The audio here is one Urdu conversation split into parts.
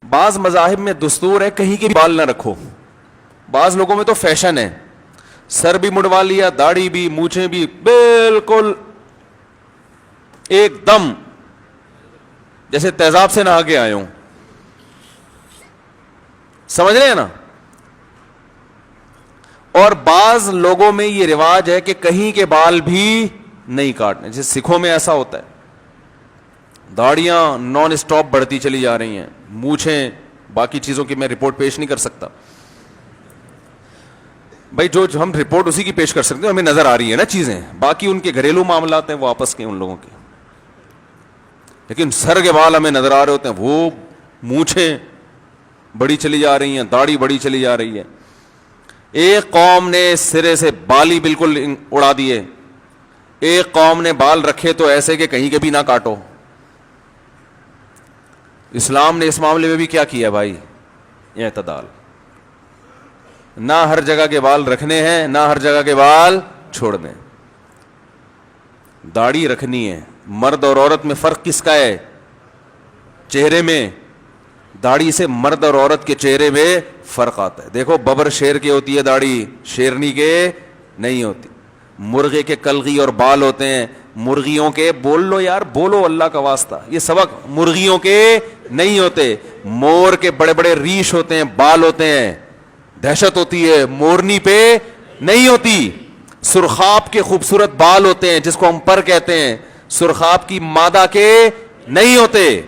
بعض مذاہب میں دستور ہے کہیں کے بھی بال نہ رکھو. بعض لوگوں میں تو فیشن ہے, سر بھی مڑوا لیا, داڑھی بھی, مونچھیں بھی, بالکل ایک دم جیسے تیزاب سے نہا کے آئے ہوں. سمجھ رہے ہیں نا. اور بعض لوگوں میں یہ رواج ہے کہ کہیں کے بال بھی نہیں کاٹنے, جیسے سکھوں میں ایسا ہوتا ہے, داڑیاں نان اسٹاپ بڑھتی چلی جا رہی ہیں, مونچھیں, باقی چیزوں کی میں رپورٹ پیش نہیں کر سکتا بھائی, جو ہم رپورٹ اسی کی پیش کر سکتے ہیں, ہمیں نظر آ رہی ہے نا چیزیں, باقی ان کے گھریلو معاملات ہیں وہ آپس کے ان لوگوں کے, لیکن سر کے بال ہمیں نظر آ رہے ہوتے ہیں, وہ مونچھیں بڑی چلی جا رہی ہیں, داڑھی بڑی چلی جا رہی ہے. ایک قوم نے سرے سے بال ہی بالکل اڑا دیے, ایک قوم نے بال رکھے تو ایسے کہ کہیں کے بھی نہ کاٹو. اسلام نے اس معاملے میں بھی کیا کیا بھائی, اعتدال. نہ ہر جگہ کے بال رکھنے ہیں, نہ ہر جگہ کے بال چھوڑنے. داڑھی رکھنی ہے. مرد اور عورت میں فرق کس کا ہے؟ چہرے میں. داڑھی سے مرد اور عورت کے چہرے میں فرق آتا ہے. دیکھو ببر شیر کی ہوتی ہے داڑھی, شیرنی کے نہیں ہوتی. مرغے کے کلغی اور بال ہوتے ہیں, مرغیوں کے, بول لو یار بولو اللہ کا واسطہ, یہ سبق, مرغیوں کے نہیں ہوتے. مور کے بڑے بڑے ریش ہوتے ہیں, بال ہوتے ہیں, دہشت ہوتی ہے. مورنی پہ نہیں ہوتی. سرخاب کے خوبصورت بال ہوتے ہیں جس کو ہم پر کہتے ہیں, سرخاب کی مادہ کے نہیں ہوتے.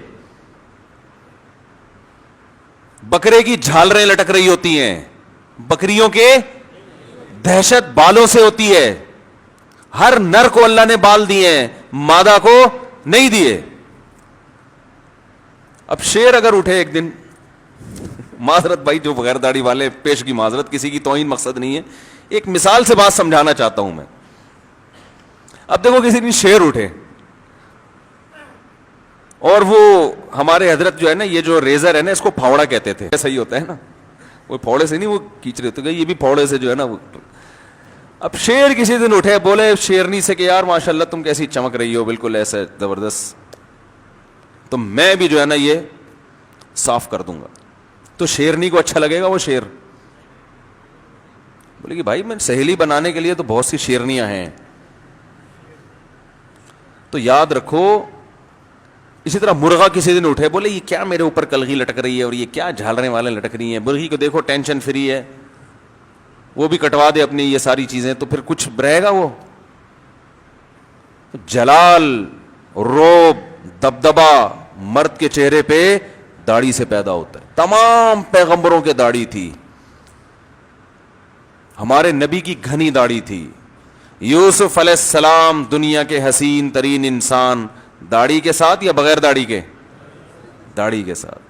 بکرے کی جھالریں لٹک رہی ہوتی ہیں, بکریوں کے دہشت بالوں سے ہوتی ہے. ہر نر کو اللہ نے بال دیے ہیں, مادہ کو نہیں دیے. اب شیر اگر اٹھے ایک دن, معذرت بھائی جو بغیر داڑھی والے, پیش کی معذرت, کسی کی توہین مقصد نہیں ہے, ایک مثال سے بات سمجھانا چاہتا ہوں میں. اب دیکھو کسی دن شیر اٹھے اور وہ ہمارے حضرت جو ہے نا, یہ جو ریزر ہے نا, اس کو پھاوڑا کہتے تھے. صحیح ہوتا ہے نا, وہ پھاوڑے سے نہیں وہ کھینچ رہے تھے, یہ بھی پھاوڑے سے جو ہے نا. اب شیر کسی دن اٹھے, بولے شیرنی سے کہ یار ماشاءاللہ تم کیسی چمک رہی ہو, بالکل ایسے زبردست, تو میں بھی جو ہے نا یہ صاف کر دوں گا. تو شیرنی کو اچھا لگے گا وہ شیر؟ بولے کہ بھائی میں سہیلی بنانے کے لیے تو بہت سی شیرنیاں ہیں. تو یاد رکھو. اسی طرح مرغا کسی دن اٹھے, بولے یہ کیا میرے اوپر کلغی لٹک رہی ہے اور یہ کیا جھالریں والے لٹک رہی ہیں. مرغی کو دیکھو ٹینشن فری ہے, وہ بھی کٹوا دے اپنی یہ ساری چیزیں, تو پھر کچھ رہے گا. وہ جلال, روب, دبدبا مرد کے چہرے پہ داڑھی سے پیدا ہوتا ہے. تمام پیغمبروں کے داڑھی تھی, ہمارے نبی کی گھنی داڑھی تھی. یوسف علیہ السلام دنیا کے حسین ترین انسان, داڑھی کے ساتھ یا بغیر داڑھی کے؟ داڑھی کے ساتھ.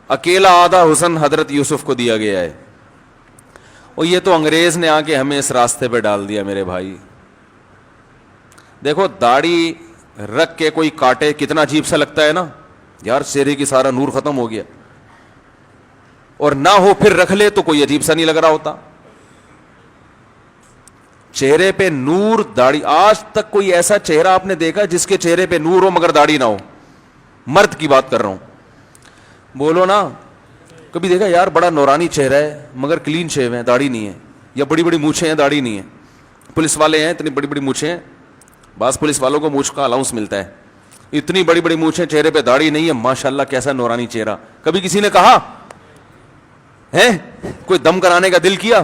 اکیلا آدھا حسن حضرت یوسف کو دیا گیا ہے. اور یہ تو انگریز نے آ کے ہمیں اس راستے پہ ڈال دیا میرے بھائی. دیکھو داڑھی رکھ کے کوئی کاٹے کتنا عجیب سا لگتا ہے نا یار, چہرے کی سارا نور ختم ہو گیا. اور نہ ہو پھر رکھ لے تو کوئی عجیب سا نہیں لگ رہا ہوتا. چہرے پہ نور, داڑھی. آج تک کوئی ایسا چہرہ آپ نے دیکھا جس کے چہرے پہ نور ہو مگر داڑھی نہ ہو؟ مرد کی بات کر رہا ہوں, بولو نا. کبھی دیکھا یار بڑا نورانی چہرہ ہے مگر کلین شیو ہے, داڑھی نہیں ہے, یا بڑی بڑی مونچھیں ہیں, داڑھی نہیں ہے. پولیس والے ہیں, اتنی بڑی بڑی مونچھیں ہیں, بعض پولیس والوں کو مونچھ کا الاؤنس ملتا ہے, اتنی بڑی بڑی مونچھیں, چہرے پہ داڑھی نہیں ہے, ماشاءاللہ کیسا نورانی چہرہ. کبھی کسی نے کہا ہے کوئی دم کرانے کا دل کیا؟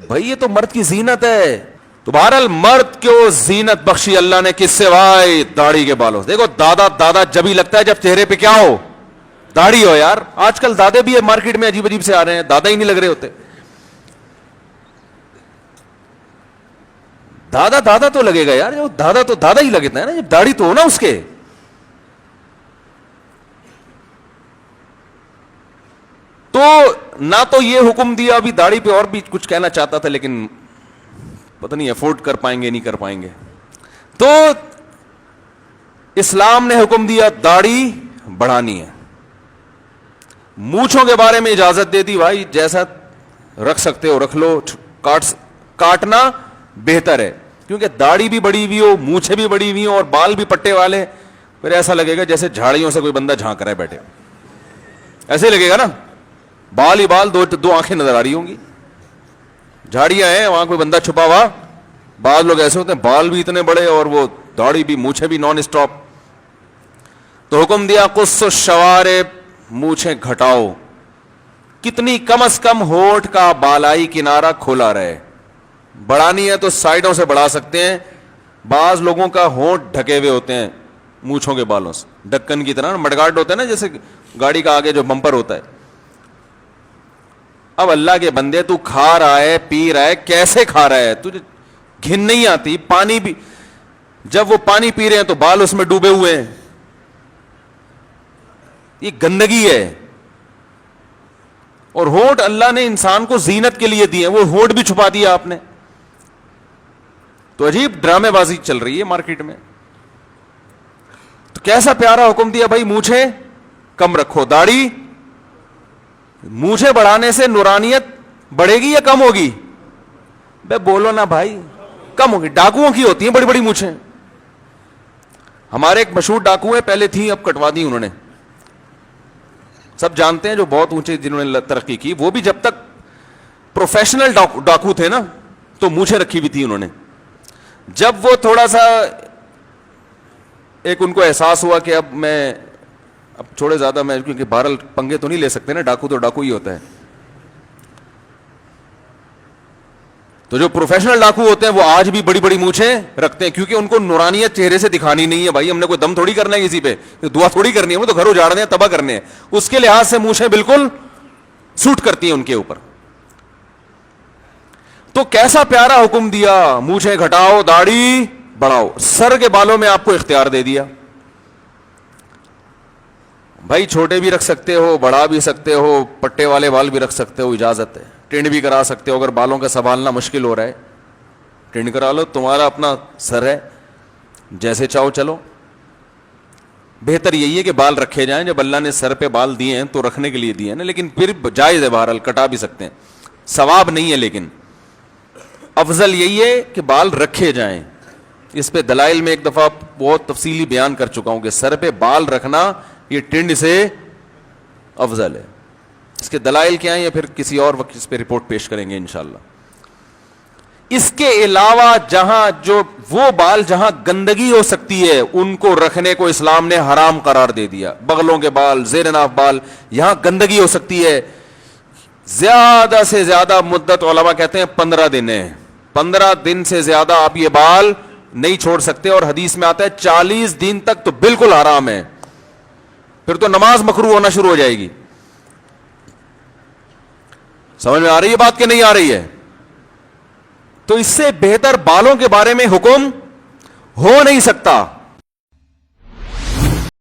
بھائی یہ تو مرد کی زینت ہے. تو بہرحال مرد کو زینت بخشی اللہ نے کس سے بھائی؟ داڑھی کے بالوں. دیکھو دادا جب ہی لگتا ہے جب چہرے پہ کیا ہو؟ داڑھی ہو. یار آج کل دادے بھی مارکیٹ میں عجیب عجیب سے آ رہے ہیں, دادا ہی نہیں لگ رہے ہوتے. دادا تو لگے گا یار, دادا تو دادا ہی لگتا ہے نا, داڑھی تو ہو نا اس کے. تو نہ تو یہ حکم دیا, ابھی داڑھی پہ اور بھی کچھ کہنا چاہتا تھا لیکن پتہ نہیں افورڈ کر پائیں گے نہیں کر پائیں گے. تو اسلام نے حکم دیا داڑھی بڑھانی ہے. مونچھوں کے بارے میں اجازت دے دی, بھائی جیسا رکھ سکتے ہو رکھ لو, کاٹنا بہتر ہے, کیونکہ داڑھی بھی بڑی ہوئی ہو, مونچھیں بھی بڑی ہوئی ہوں اور بال بھی پٹے والے, پھر ایسا لگے گا جیسے جھاڑیوں سے کوئی بندہ جھانک رہا ہے بیٹھے, ایسے ہی لگے گا نا, بال ہی بال, دو آنکھیں نظر آ رہی ہوں گی, جھاڑیاں ہیں وہاں کوئی بندہ چھپا ہوا. بعض لوگ ایسے ہوتے ہیں بال بھی اتنے بڑے اور وہ داڑھی بھی, مونچھیں بھی نان اسٹاپ. تو حکم دیا قص الشوارب, مونچھیں گھٹاؤ, کتنی, کم از کم ہونٹ کا بالائی کنارہ کھلا رہے. بڑھانی ہے تو سائڈوں سے بڑھا سکتے ہیں, بعض لوگوں کا ہونٹ ڈھکے ہوئے ہوتے ہیں مونچھوں کے بالوں سے, ڈکن کی طرح مڈگارڈ ہوتا ہے نا جیسے گاڑی کا آگے جو بمپر ہوتا ہے. اب اللہ کے بندے, تو کھا رہا ہے, پی رہا ہے, کیسے کھا رہا ہے, تجھے گھن نہیں آتی؟ پانی بھی جب وہ پانی پی رہے ہیں تو بال اس میں ڈوبے ہوئے ہیں, یہ گندگی ہے. اور ہونٹ اللہ نے انسان کو زینت کے لیے دیے, وہ ہونٹ بھی چھپا دیا آپ نے. تو عجیب ڈرامے بازی چل رہی ہے مارکیٹ میں. تو کیسا پیارا حکم دیا بھائی, مونچھیں کم رکھو, داڑھی, مونچھیں بڑھانے سے نورانیت بڑھے گی یا کم ہوگی؟ بے بولو نا بھائی, کم ہوگی. ڈاکوؤں کی ہوتی ہیں بڑی بڑی مونچھیں. ہمارے ایک مشہور ڈاکو ہیں, پہلے تھی اب کٹوا دی انہوں نے, سب جانتے ہیں, جو بہت اونچے جنہوں نے ترقی کی. وہ بھی جب تک پروفیشنل ڈاکو تھے نا تو مونچھیں رکھی ہوئی تھی انہوں نے. جب وہ تھوڑا سا ایک ان کو احساس ہوا کہ اب چھوڑے زیادہ میں, کیونکہ بہرحال پنگے تو نہیں لے سکتے نا, ڈاکو تو ڈاکو ہی ہوتا ہے. تو جو پروفیشنل ڈاکو ہوتے ہیں وہ آج بھی بڑی بڑی مونچھیں رکھتے ہیں, کیونکہ ان کو نورانیت چہرے سے دکھانی نہیں ہے. بھائی ہم نے کوئی دم تھوڑی کرنا ہے کسی پہ, دعا تھوڑی کرنی ہے, وہ تو گھر اجاڑنے ہیں, تباہ کرنے ہیں. اس کے لحاظ سے مونچھیں بالکل سوٹ کرتی ہیں ان کے اوپر. تو کیسا پیارا حکم دیا, مونچھیں گھٹاؤ, داڑھی بڑھاؤ. سر کے بالوں میں آپ کو اختیار دے دیا, بھائی چھوٹے بھی رکھ سکتے ہو, بڑھا بھی سکتے ہو, پٹے والے بال بھی رکھ سکتے ہو, اجازت ہے. ٹرینڈ بھی کرا سکتے ہو, اگر بالوں کا سنبھالنا مشکل ہو رہا ہے ٹرینڈ کرا لو, تمہارا اپنا سر ہے, جیسے چاہو چلو. بہتر یہی ہے کہ بال رکھے جائیں, جب اللہ نے سر پہ بال دیے ہیں تو رکھنے کے لیے دیے ہیں نا, لیکن پھر جائز ہے, بہرحال کٹا بھی سکتے ہیں, ثواب نہیں ہے, لیکن افضل یہی ہے کہ بال رکھے جائیں. اس پہ دلائل میں ایک دفعہ بہت تفصیلی بیان کر چکا ہوں کہ سر پہ بال رکھنا یہ ٹرینڈ سے افضل ہے. اس کے دلائل کیا ہیں یا پھر کسی اور وقت اس پہ رپورٹ پیش کریں گے انشاءاللہ. اس کے علاوہ جہاں جو وہ بال جہاں گندگی ہو سکتی ہے ان کو رکھنے کو اسلام نے حرام قرار دے دیا. بغلوں کے بال, زیر ناف بال, یہاں گندگی ہو سکتی ہے. زیادہ سے زیادہ مدت علماء کہتے ہیں 15 دن ہے, 15 دن سے زیادہ آپ یہ بال نہیں چھوڑ سکتے. اور حدیث میں آتا ہے 40 دن تک تو بالکل حرام ہے, پھر تو نماز مکروہ ہونا شروع ہو جائے گی. سمجھ میں آ رہی ہے بات کہ نہیں آ رہی ہے؟ تو اس سے بہتر بالوں کے بارے میں حکم ہو نہیں سکتا.